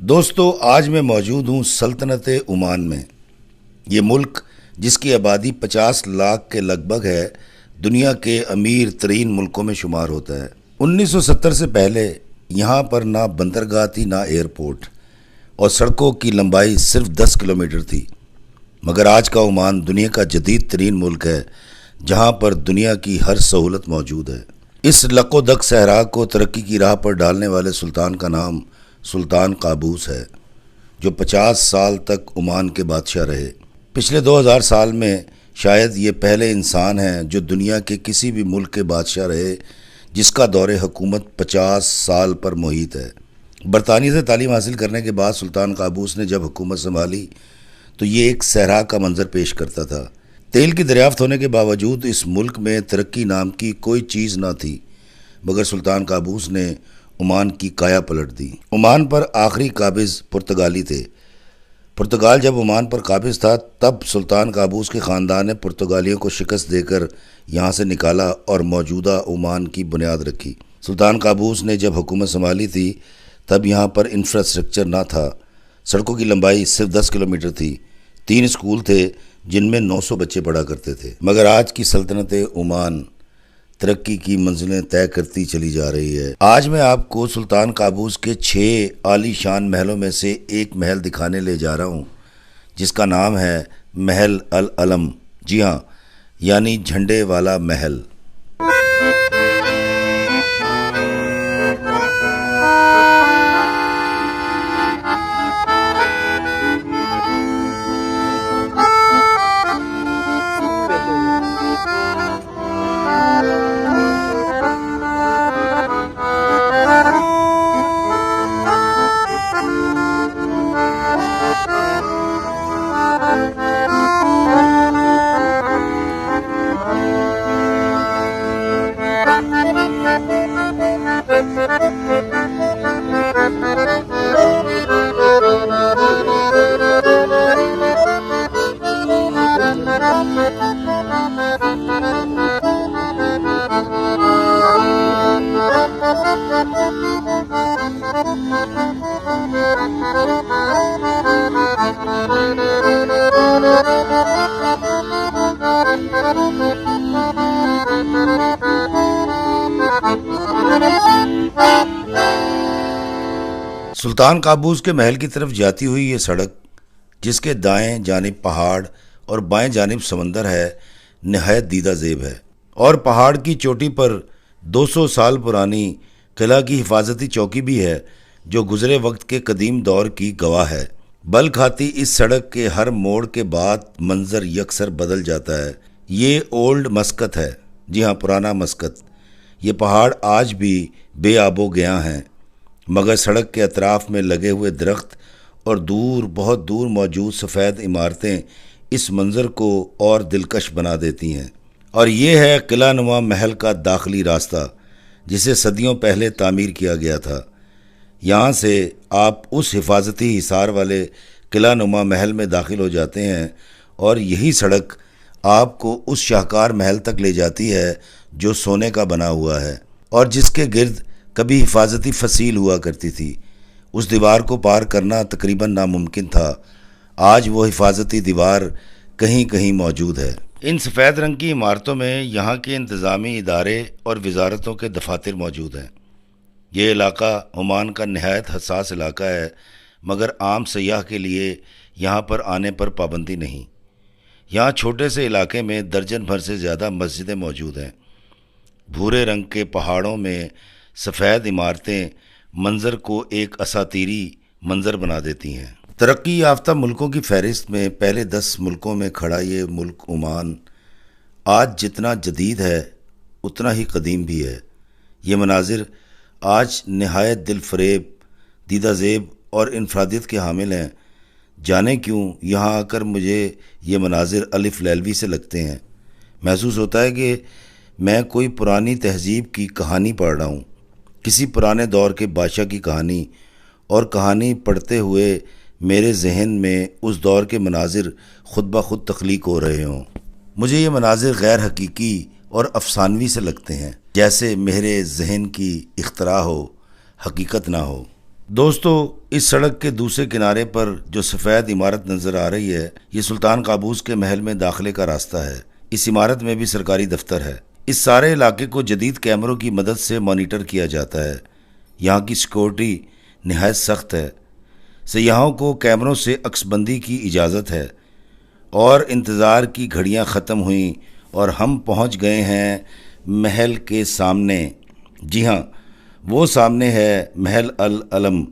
دوستو، آج میں موجود ہوں سلطنت عمان میں۔ یہ ملک جس کی آبادی 50 لاکھ کے لگ بھگ ہے، دنیا کے امیر ترین ملکوں میں شمار ہوتا ہے۔ 1970 سے پہلے یہاں پر نہ بندرگاہ تھی نہ ایئرپورٹ، اور سڑکوں کی لمبائی صرف 10 کلومیٹر تھی۔ مگر آج کا عمان دنیا کا جدید ترین ملک ہے، جہاں پر دنیا کی ہر سہولت موجود ہے۔ اس لق و دق صحرا کو ترقی کی راہ پر ڈالنے والے سلطان کا نام سلطان قابوس ہے، جو 50 سال تک عمان کے بادشاہ رہے۔ پچھلے 2000 سال میں شاید یہ پہلے انسان ہیں جو دنیا کے کسی بھی ملک کے بادشاہ رہے جس کا دور حکومت 50 سال پر محیط ہے۔ برطانیہ سے تعلیم حاصل کرنے کے بعد سلطان قابوس نے جب حکومت سنبھالی تو یہ ایک صحرا کا منظر پیش کرتا تھا۔ تیل کی دریافت ہونے کے باوجود اس ملک میں ترقی نام کی کوئی چیز نہ تھی، مگر سلطان قابوس نے عمان کی کایا پلٹ دی۔ عمان پر آخری قابض پرتگالی تھے۔ پرتگال جب عمان پر قابض تھا تب سلطان قابوس کے خاندان نے پرتگالیوں کو شکست دے کر یہاں سے نکالا اور موجودہ عمان کی بنیاد رکھی۔ سلطان قابوس نے جب حکومت سنبھالی تھی تب یہاں پر انفراسٹرکچر نہ تھا۔ سڑکوں کی لمبائی صرف 10 کلومیٹر تھی۔ 3 اسکول تھے جن میں 900 بچے پڑھا کرتے تھے۔ مگر آج کی سلطنت عمان ترقی کی منزلیں طے کرتی چلی جا رہی ہے۔ آج میں آپ کو سلطان قابوس کے 6 عالی شان محلوں میں سے ایک محل دکھانے لے جا رہا ہوں، جس کا نام ہے محل العلم۔ جی ہاں، یعنی جھنڈے والا محل۔ سلطان قابوس کے محل کی طرف جاتی ہوئی یہ سڑک، جس کے دائیں جانب پہاڑ اور بائیں جانب سمندر ہے، نہایت دیدہ زیب ہے۔ اور پہاڑ کی چوٹی پر 200 سال پرانی قلعہ کی حفاظتی چوکی بھی ہے، جو گزرے وقت کے قدیم دور کی گواہ ہے۔ بل کھاتی اس سڑک کے ہر موڑ کے بعد منظر یکسر بدل جاتا ہے۔ یہ اولڈ مسقط ہے، جی ہاں، پرانا مسقط۔ یہ پہاڑ آج بھی بے آب و گیاں ہیں، مگر سڑک کے اطراف میں لگے ہوئے درخت اور دور، بہت دور موجود سفید عمارتیں اس منظر کو اور دلکش بنا دیتی ہیں۔ اور یہ ہے قلعہ نما محل کا داخلی راستہ، جسے صدیوں پہلے تعمیر کیا گیا تھا۔ یہاں سے آپ اس حفاظتی حصار والے قلعہ نما محل میں داخل ہو جاتے ہیں، اور یہی سڑک آپ کو اس شاہکار محل تک لے جاتی ہے جو سونے کا بنا ہوا ہے اور جس کے گرد کبھی حفاظتی فصیل ہوا کرتی تھی۔ اس دیوار کو پار کرنا تقریباً ناممکن تھا۔ آج وہ حفاظتی دیوار کہیں کہیں موجود ہے۔ ان سفید رنگ کی عمارتوں میں یہاں کے انتظامی ادارے اور وزارتوں کے دفاتر موجود ہیں۔ یہ علاقہ عمان کا نہایت حساس علاقہ ہے، مگر عام سیاح کے لیے یہاں پر آنے پر پابندی نہیں۔ یہاں چھوٹے سے علاقے میں درجن بھر سے زیادہ مسجدیں موجود ہیں۔ بھورے رنگ کے پہاڑوں میں سفید عمارتیں منظر کو ایک اساطیری منظر بنا دیتی ہیں۔ ترقی یافتہ ملکوں کی فہرست میں پہلے 10 ملکوں میں کھڑا یہ ملک عمان آج جتنا جدید ہے اتنا ہی قدیم بھی ہے۔ یہ مناظر آج نہایت دل فریب، دیدہ زیب اور انفرادیت کے حامل ہیں۔ جانے کیوں یہاں آ کر مجھے یہ مناظر الف لیلوی سے لگتے ہیں۔ محسوس ہوتا ہے کہ میں کوئی پرانی تہذیب کی کہانی پڑھ رہا ہوں، کسی پرانے دور کے بادشاہ کی کہانی، اور کہانی پڑھتے ہوئے میرے ذہن میں اس دور کے مناظر خود بخود تخلیق ہو رہے ہوں۔ مجھے یہ مناظر غیر حقیقی اور افسانوی سے لگتے ہیں، جیسے میرے ذہن کی اختراع ہو، حقیقت نہ ہو۔ دوستو، اس سڑک کے دوسرے کنارے پر جو سفید عمارت نظر آ رہی ہے، یہ سلطان قابوس کے محل میں داخلے کا راستہ ہے۔ اس عمارت میں بھی سرکاری دفتر ہے۔ اس سارے علاقے کو جدید کیمروں کی مدد سے مانیٹر کیا جاتا ہے۔ یہاں کی سیکورٹی نہایت سخت ہے۔ سیاحوں کو کیمروں سے عکس بندی کی اجازت ہے، اور انتظار کی گھڑیاں ختم ہوئیں اور ہم پہنچ گئے ہیں محل کے سامنے۔ جی ہاں، وہ سامنے ہے محل العلم،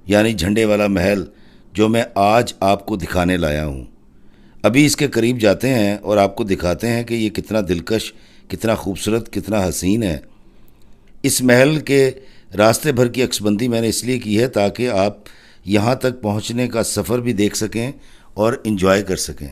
یعنی جھنڈے والا محل، جو میں آج آپ کو دکھانے لایا ہوں۔ ابھی اس کے قریب جاتے ہیں اور آپ کو دکھاتے ہیں کہ یہ کتنا دلکش، کتنا خوبصورت، کتنا حسین ہے۔ اس محل کے راستے بھر کی عکس بندی میں نے اس لیے کی ہے تاکہ آپ یہاں تک پہنچنے کا سفر بھی دیکھ سکیں اور انجوائے کر سکیں۔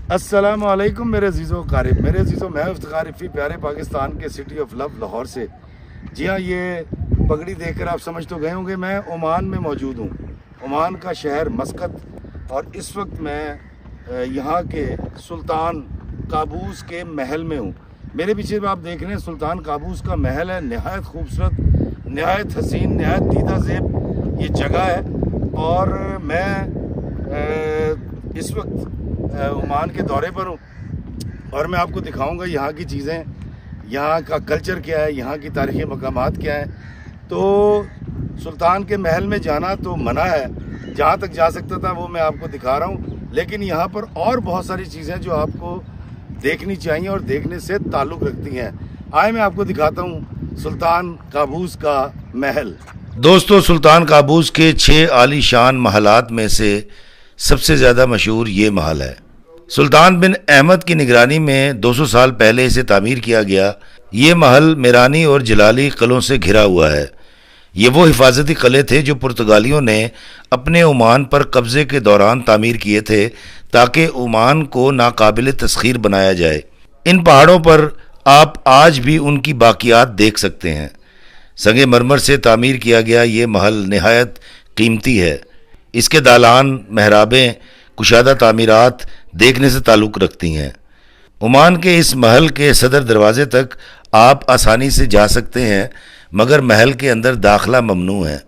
السلام علیکم میرے عزیزو قارب، میرے عزیزو، میں افتخار رفیع پیارے پاکستان کے سٹی آف لو لاہور سے۔ جی ہاں، یہ پگڑی دیکھ کر آپ سمجھ تو گئے ہوں گے میں عمان میں موجود ہوں، عمان کا شہر مسقط، اور اس وقت میں یہاں کے سلطان قابوس کے محل میں ہوں۔ میرے پیچھے آپ دیکھ رہے ہیں سلطان قابوس کا محل ہے، نہایت خوبصورت، نہایت حسین، نہایت دیدہ زیب یہ جگہ ہے۔ اور میں اس وقت عمان کے دورے پر ہوں، اور میں آپ کو دکھاؤں گا یہاں کی چیزیں، یہاں کا کلچر کیا ہے، یہاں کی تاریخی مقامات کیا ہیں۔ تو سلطان کے محل میں جانا تو منع ہے، جہاں تک جا سکتا تھا وہ میں آپ کو دکھا رہا ہوں، لیکن یہاں پر اور بہت ساری چیزیں جو آپ کو دیکھنی چاہیے اور دیکھنے سے تعلق رکھتی ہیں۔ آئے میں آپ کو دکھاتا ہوں سلطان قابوس کا محل۔ دوستو، سلطان قابوس کے 6 عالی شان محلات میں سے سب سے زیادہ مشہور یہ محل ہے۔ سلطان بن احمد کی نگرانی میں 200 سال پہلے اسے تعمیر کیا گیا۔ یہ محل میرانی اور جلالی قلعوں سے گھرا ہوا ہے۔ یہ وہ حفاظتی قلعے تھے جو پرتگالیوں نے اپنے عمان پر قبضے کے دوران تعمیر کیے تھے تاکہ عمان کو ناقابل تسخیر بنایا جائے۔ ان پہاڑوں پر آپ آج بھی ان کی باقیات دیکھ سکتے ہیں۔ سنگ مرمر سے تعمیر کیا گیا یہ محل نہایت قیمتی ہے۔ اس کے دالان، محرابیں، کشادہ تعمیرات دیکھنے سے تعلق رکھتی ہیں۔ عمان کے اس محل کے صدر دروازے تک آپ آسانی سے جا سکتے ہیں، مگر محل کے اندر داخلہ ممنوع ہے۔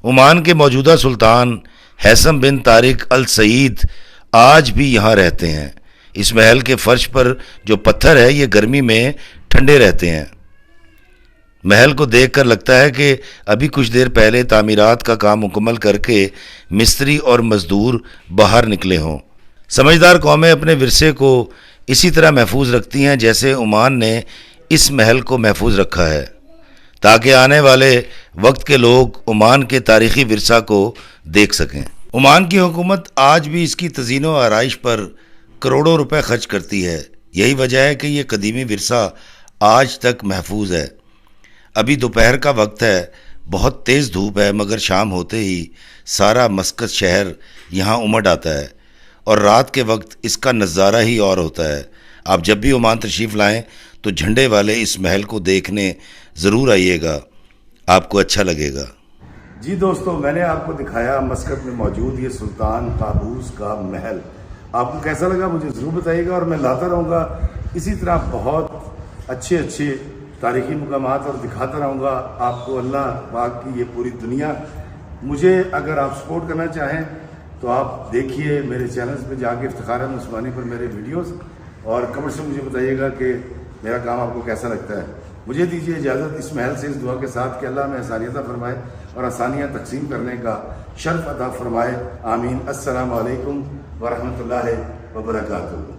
عمان کے موجودہ سلطان ہیثم بن طارق السعید آج بھی یہاں رہتے ہیں۔ اس محل کے فرش پر جو پتھر ہے یہ گرمی میں ٹھنڈے رہتے ہیں۔ محل کو دیکھ کر لگتا ہے کہ ابھی کچھ دیر پہلے تعمیرات کا کام مکمل کر کے مستری اور مزدور باہر نکلے ہوں۔ سمجھدار قومیں اپنے ورثے کو اسی طرح محفوظ رکھتی ہیں جیسے عمان نے اس محل کو محفوظ رکھا ہے، تاکہ آنے والے وقت کے لوگ عمان کے تاریخی ورثہ کو دیکھ سکیں۔ عمان کی حکومت آج بھی اس کی تزئین و آرائش پر کروڑوں روپے خرچ کرتی ہے۔ یہی وجہ ہے کہ یہ قدیمی ورثہ آج تک محفوظ ہے۔ ابھی دوپہر کا وقت ہے، بہت تیز دھوپ ہے، مگر شام ہوتے ہی سارا مسقط شہر یہاں امڈ آتا ہے، اور رات کے وقت اس کا نظارہ ہی اور ہوتا ہے۔ آپ جب بھی عمان تشریف لائیں تو جھنڈے والے اس محل کو دیکھنے ضرور آئیے گا، آپ کو اچھا لگے گا۔ جی دوستو، میں نے آپ کو دکھایا مسقط میں موجود یہ سلطان قابوس کا محل. آپ کو کیسا لگا مجھے ضرور بتائیے گا، اور میں لاتا رہوں گا اسی طرح بہت اچھے تاریخی مقامات اور دکھاتا رہوں گا آپ کو اللہ پاک کی یہ پوری دنیا. مجھے اگر آپ سپورٹ کرنا چاہیں تو آپ دیکھیے میرے چینلز پہ جا کے افتخار احمد عثمانی پر میرے ویڈیوز، اور کمنٹس میں مجھے بتائیے گا کہ میرا کام آپ کو کیسا لگتا ہے. مجھے دیجیے اجازت اس محل سے اس دعا کے ساتھ کہ اللہ میں آسانیت فرمائے اور آسانیاں تقسیم کرنے کا شرف عطا فرمائے. آمین. السلام علیکم ورحمۃ اللہ وبرکاتہ.